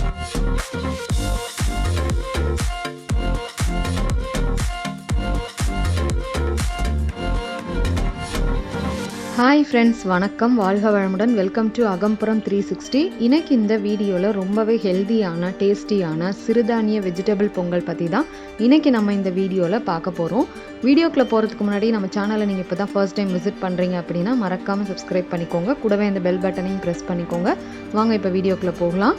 Hi friends, வணக்கம், வாழ்க வளமுடன். Welcome to Agampuram 360. இன்னைக்கு இந்த வீடியோவில் ரொம்பவே ஹெல்தியான டேஸ்டியான சிறுதானிய வெஜிடபிள் பொங்கல் பற்றி தான் இன்றைக்கி நம்ம இந்த வீடியோவில் பார்க்க போகிறோம். வீடியோக்குள்ளே போகிறதுக்கு முன்னாடி நம்ம சேனலை நீங்கள் இப்போ தான் ஃபர்ஸ்ட் டைம் விசிட் பண்ணுறீங்க அப்படின்னா மறக்காமல் சப்ஸ்கிரைப் பண்ணிக்கோங்க. கூடவே இந்த பெல் பட்டனையும் ப்ரெஸ் பண்ணிக்கோங்க. வாங்க இப்போ வீடியோக்குள்ளே போகலாம்.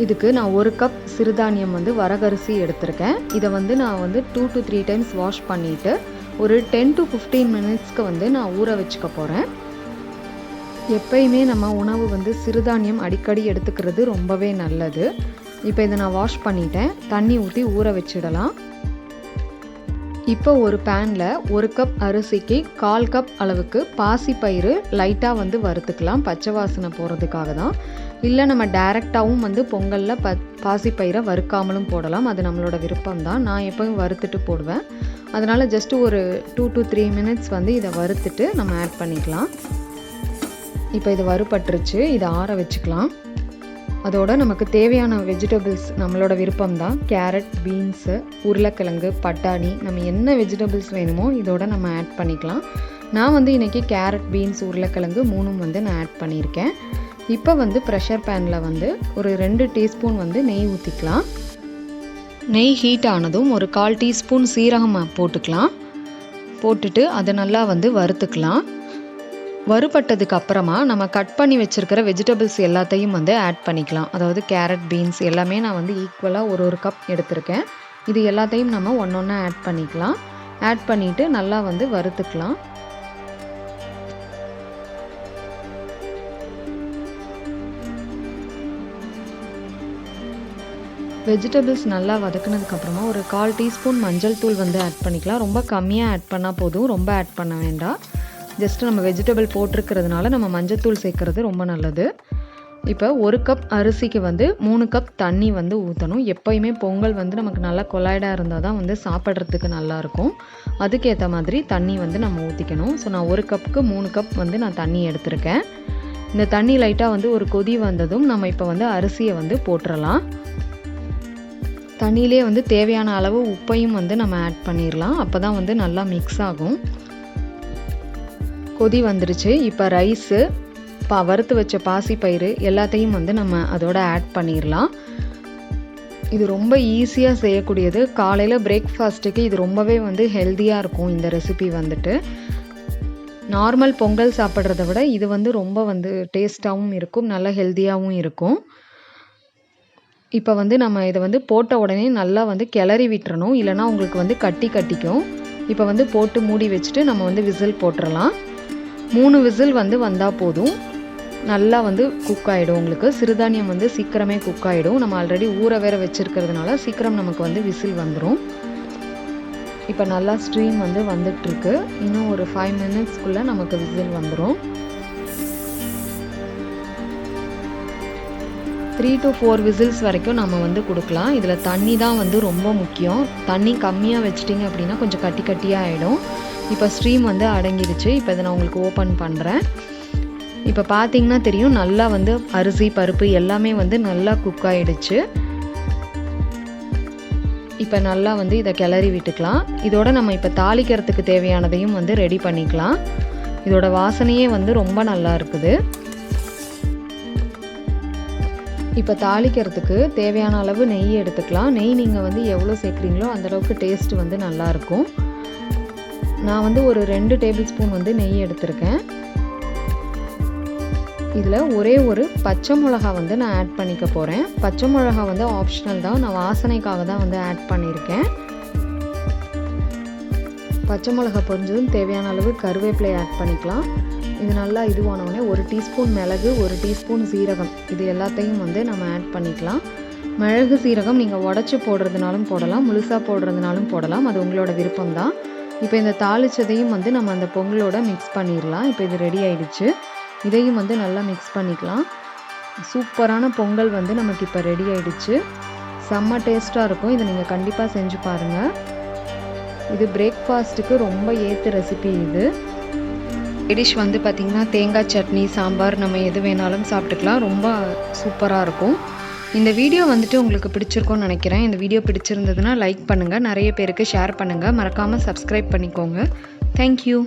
இதுக்கு நான் 1 கப் சிறுதானியம் வரகரிசி எடுத்திருக்கேன். இதை நான் 2 to 3 டைம்ஸ் வாஷ் பண்ணிவிட்டு ஒரு 10 to 15 மினிட்ஸ்க்கு நான் ஊற வச்சுக்க போகிறேன். எப்பயுமே நம்ம உணவு சிறுதானியம் அடிக்கடி எடுத்துக்கிறது ரொம்பவே நல்லது. இப்போ இதை நான் வாஷ் பண்ணிட்டேன். தண்ணி ஊற்றி ஊற வச்சிடலாம். இப்போ ஒரு பேனில் 1 கப் அரிசிக்கு 1/4 கப் அளவுக்கு பாசிப்பயிறு லைட்டாக வறுத்துக்கலாம். பச்சை வாசனை போகிறதுக்காக தான். இல்லை நம்ம டைரெக்டாகவும் பொங்கலில் பாசிப்பயிரை வறுக்காமலும் போடலாம். அது நம்மளோட விருப்பம் தான். நான் எப்போவும் வறுத்துட்டு போடுவேன். அதனால் ஜஸ்ட்டு ஒரு 2 to 3 மினிட்ஸ் இதை வறுத்துட்டு நம்ம ஆட் பண்ணிக்கலாம். இப்போ இது வறுபட்டுருச்சு. இதை ஆற வச்சுக்கலாம். அதோட நமக்கு தேவையான வெஜிடபிள்ஸ் நம்மளோட விருப்பம் தான். கேரட், பீன்ஸு, உருளைக்கிழங்கு, பட்டாணி, நம்ம என்ன வெஜிடபிள்ஸ் வேணுமோ இதோட நம்ம ஆட் பண்ணிக்கலாம். நான் இன்றைக்கி கேரட், பீன்ஸ், உருளைக்கிழங்கு 3 நான் ஆட் பண்ணியிருக்கேன். இப்போ ப்ரெஷர் பேனில் ஒரு 2 டீஸ்பூன் நெய் ஊற்றிக்கலாம். நெய் ஹீட் ஆனதும் ஒரு 1/4 டீஸ்பூன் சீரகம் போட்டுக்கலாம். போட்டுட்டு அதை நல்லா வறுத்துக்கலாம். வறுபட்டதுக்கு அப்புறமா நம்ம கட் பண்ணி வச்சுருக்கிற வெஜிடபிள்ஸ் எல்லாத்தையும் ஆட் பண்ணிக்கலாம். அதாவது கேரட், பீன்ஸ் எல்லாமே நான் ஈக்குவலாக ஒரு கப் எடுத்திருக்கேன். இது எல்லாத்தையும் நம்ம ஒன்றா ஆட் பண்ணிக்கலாம். ஆட் பண்ணிவிட்டு நல்லா வறுத்துக்கலாம். வெஜிடபிள்ஸ் நல்லா வதக்குனதுக்கப்புறமா ஒரு 1/4 டீஸ்பூன் மஞ்சள் தூள் ஆட் பண்ணிக்கலாம். ரொம்ப கம்மியாக ஆட் பண்ணால் போதும், ரொம்ப ஆட் பண்ண வேண்டாம். ஜஸ்ட்டு நம்ம வெஜிடபிள் போட்டிருக்கிறதுனால நம்ம மஞ்சள் தூள் சேர்க்குறது ரொம்ப நல்லது. இப்போ 1 கப் அரிசிக்கு 3 கப் தண்ணி ஊற்றணும். எப்போயுமே பொங்கல் நமக்கு நல்லா கொலாய்டாக இருந்தால் தான் சாப்பிட்றதுக்கு நல்லாயிருக்கும். அதுக்கேற்ற மாதிரி தண்ணி நம்ம ஊற்றிக்கணும். ஸோ நான் 1 கப்புக்கு 3 கப் நான் தண்ணி எடுத்திருக்கேன். இந்த தண்ணி லைட்டாக ஒரு கொதி வந்ததும் நம்ம இப்போ அரிசியை போட்டுடலாம். தண்ணியிலே தேவையான அளவு உப்பையும் நம்ம ஆட் பண்ணிடலாம். அப்போ தான் நல்லா மிக்ஸ் ஆகும். கொதி வந்துருச்சு. இப்போ ரைஸு, வறுத்து வச்ச பாசிப்பயிறு எல்லாத்தையும் நம்ம அதோட ஆட் பண்ணிடலாம். இது ரொம்ப ஈஸியாக செய்யக்கூடியது. காலையில் பிரேக்ஃபாஸ்ட்டுக்கு இது ரொம்பவே ஹெல்த்தியாக இருக்கும். இந்த ரெசிபி நார்மல் பொங்கல் சாப்பிட்றத விட இது ரொம்ப டேஸ்ட்டாகவும் இருக்கும், நல்லா ஹெல்த்தியாகவும் இருக்கும். இப்போ நம்ம இதை போட்ட உடனே நல்லா கிளறி விட்டுறணும். இல்லைனா உங்களுக்கு கட்டிக்கும். இப்போ போட்டு மூடி வச்சுட்டு நம்ம விசில் போட்டுடலாம். 3 விசில் வந்தால் போதும். நல்லா குக் ஆகிடும். உங்களுக்கு சிறுதானியம் சீக்கிரமே குக் ஆகிடும். நம்ம ஆல்ரெடி ஊற வேற வச்சுருக்கிறதுனால சீக்கிரம் நமக்கு விசில் வந்துடும். இப்போ நல்லா ஸ்ட்ரீம் வந்துட்டுருக்கு. இன்னும் ஒரு 5 மினிட்ஸ்க்குள்ளே நமக்கு விசில் வந்துடும். 3 to 4 விசில்ஸ் வரைக்கும் நம்ம கொடுக்கலாம். இதில் தண்ணி தான் ரொம்ப முக்கியம். தண்ணி கம்மியாக வச்சிட்டிங்க அப்படின்னா கொஞ்சம் கட்டியாக ஆகிடும். இப்போ ஸ்ட்ரீம் அடங்கிடுச்சு. இப்போ இதை நான் உங்களுக்கு ஓப்பன் பண்ணுறேன். இப்போ பார்த்தீங்கன்னா தெரியும், நல்லா அரிசி, பருப்பு எல்லாமே நல்லா குக் ஆகிடுச்சு. இப்போ நல்லா இதை கிளறி விட்டுக்கலாம். இதோட நம்ம இப்போ தாளிக்கிறதுக்கு தேவையானதையும் ரெடி பண்ணிக்கலாம். இதோட வாசனையே ரொம்ப நல்லா இருக்குது. இப்போ தாளிக்கிறதுக்கு தேவையான அளவு நெய் எடுத்துக்கலாம். நெய் நீங்கள் எவ்வளோ சேர்க்குறீங்களோ அந்தளவுக்கு டேஸ்ட்டு நல்லாயிருக்கும். நான் ஒரு 2 டேபிள் ஸ்பூன் நெய் எடுத்திருக்கேன். இதில் ஒரே ஒரு பச்சை மிளகா நான் ஆட் பண்ணிக்க போகிறேன். பச்சை மிளகா ஆப்ஷனல் தான். நான் வாசனைக்காக தான் ஆட் பண்ணியிருக்கேன். பச்சை மிளகா பொரிஞ்சதும் தேவையான அளவு கருவேப்பிலை ஆட் பண்ணிக்கலாம். இது நல்லா இதுவானவுடனே 1 டீஸ்பூன் மிளகு, 1 டீஸ்பூன் சீரகம், இது எல்லாத்தையும் நம்ம ஆட் பண்ணிக்கலாம். மிளகு, சீரகம் நீங்கள் உடச்சி போடுறதுனாலும் போடலாம், முழுசாக போடுறதுனாலும் போடலாம். அது உங்களோட விருப்பம் தான். இப்போ இந்த தாளிச்சதையும் நம்ம அந்த பொங்கலோட மிக்ஸ் பண்ணிடலாம். இப்போ இது ரெடி ஆகிடுச்சு. இதையும் நல்லா மிக்ஸ் பண்ணிக்கலாம். சூப்பரான பொங்கல் நமக்கு இப்போ ரெடி ஆகிடுச்சு. செம்ம டேஸ்ட்டாக இருக்கும். இதை நீங்கள் கண்டிப்பாக செஞ்சு பாருங்கள். இது பிரேக்ஃபாஸ்ட்டுக்கு ரொம்ப ஏற்ற ரெசிபி. இது டிஷ் வந்து பார்த்திங்கன்னா தேங்காய் சட்னி, சாம்பார் நம்ம எது வேணாலும் சாப்பிட்டுக்கலாம். ரொம்ப சூப்பராக இருக்கும். இந்த வீடியோ வந்துட்டு உங்களுக்கு பிடிச்சிருக்கும்னு நினைக்கிறேன். இந்த வீடியோ பிடிச்சிருந்ததுன்னா லைக் பண்ணுங்கள், நிறைய பேருக்கு ஷேர் பண்ணுங்கள், மறக்காமல் சப்ஸ்கிரைப் பண்ணிக்கோங்க. தேங்க்யூ.